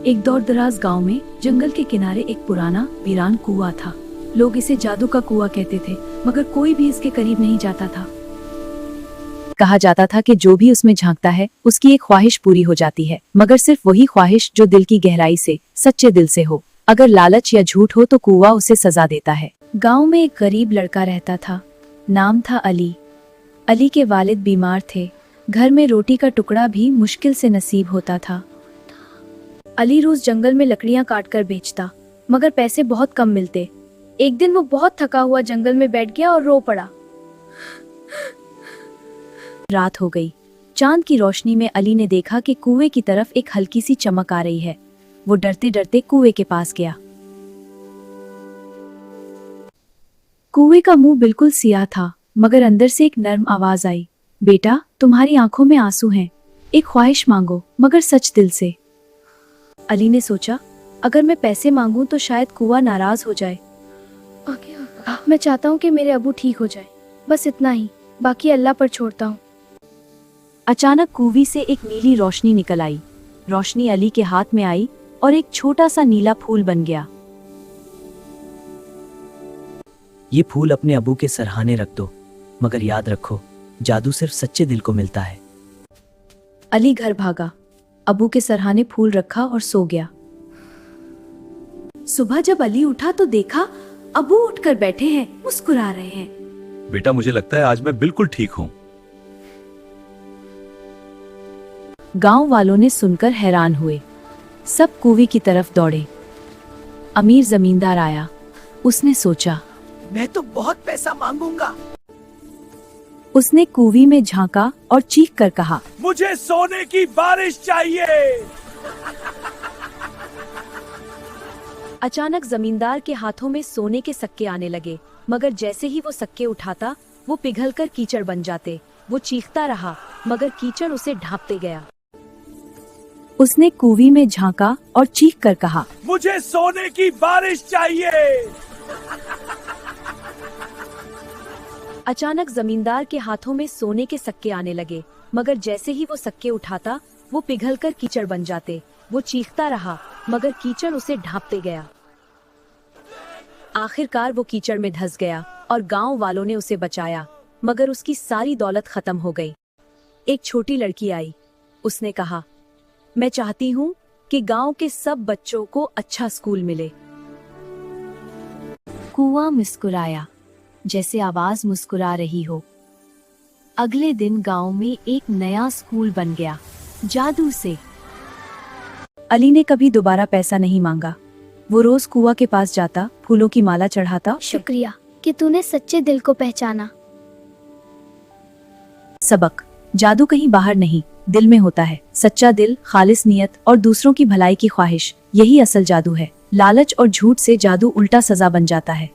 एक दूरदराज गांव में जंगल के किनारे एक पुराना वीरान कुआं था। लोग इसे जादू का कुआं कहते थे, मगर कोई भी इसके करीब नहीं जाता था। कहा जाता था कि जो भी उसमें झांकता है उसकी एक ख्वाहिश पूरी हो जाती है, मगर सिर्फ वही ख्वाहिश जो दिल की गहराई से, सच्चे दिल से हो। अगर लालच या झूठ हो तो कुआं उसे सजा देता है। गांव में एक गरीब लड़का रहता था। नाम था अली। अली के वालिद बीमार थे। घर में रोटी का टुकड़ा भी मुश्किल से नसीब होता था। अली रोज जंगल में लकड़ियां काटकर बेचता, मगर पैसे बहुत कम मिलते। एक दिन वो बहुत थका हुआ जंगल में बैठ गया और रो पड़ा। रात हो गई। चांद की रोशनी में अली ने देखा कि कुएं की तरफ एक हल्की सी चमक आ रही है। वो डरते डरते कुएं के पास गया। कुएं का मुंह बिल्कुल सियाह था, मगर अंदर से एक नर्म आवाज आई, बेटा, तुम्हारी आंखों में आंसू हैं। एक ख्वाहिश मांगो, मगर सच दिल से। अली ने सोचा, अगर मैं पैसे मांगूं तो शायद कुआं नाराज हो जाए। मैं चाहता हूं कि मेरे अबू ठीक हो जाए, बस इतना ही, बाकी अल्लाह पर छोड़ता हूं। अचानक कुएं से एक नीली रोशनी निकल आई। रोशनी अली के हाथ में आई और एक छोटा सा नीला फूल बन गया। ये फूल अपने अबू के सरहाने रख दो, मगर याद रखो, जादू सिर्फ सच्चे दिल को मिलता है। अली घर भागा, अबू के सरहाने फूल रखा और सो गया। सुबह जब अली उठा तो देखा अबू उठकर बैठे हैं, मुस्कुरा रहे हैं। बेटा, मुझे लगता है आज मैं बिल्कुल ठीक हूँ। गांव वालों ने सुनकर हैरान हुए। सब कुएं की तरफ दौड़े। अमीर जमींदार आया। उसने सोचा, मैं तो बहुत पैसा मांगूंगा। उसने कुएं में झांका और चीख कर कहा, मुझे सोने की बारिश चाहिए। अचानक जमींदार के हाथों में सोने के सिक्के आने लगे, मगर जैसे ही वो सिक्के उठाता वो पिघलकर कीचड़ बन जाते। वो चीखता रहा, मगर कीचड़ उसे ढांपते गया। उसने कुएं में झांका और चीख कर कहा, मुझे सोने की बारिश चाहिए। अचानक जमींदार के हाथों में सोने के सिक्के आने लगे, मगर जैसे ही वो सिक्के उठाता वो पिघलकर कीचड़ बन जाते। वो चीखता रहा, मगर कीचड़ उसे ढांपते गया। आखिरकार वो कीचड़ में धंस गया और गांव वालों ने उसे बचाया, मगर उसकी सारी दौलत खत्म हो गई। एक छोटी लड़की आई। उसने कहा, मैं चाहती हूँ कि गांव के सब बच्चों को अच्छा स्कूल मिले। कुआं मुस्कुराया, जैसे आवाज मुस्कुरा रही हो। अगले दिन गांव में एक नया स्कूल बन गया, जादू से। अली ने कभी दोबारा पैसा नहीं मांगा। वो रोज कुआं के पास जाता, फूलों की माला चढ़ाता। शुक्रिया कि तूने सच्चे दिल को पहचाना। सबक, जादू कहीं बाहर नहीं, दिल में होता है। सच्चा दिल, खालिस नियत और दूसरों की भलाई की ख्वाहिश, यही असल जादू है। लालच और झूठ से जादू उल्टा सजा बन जाता है।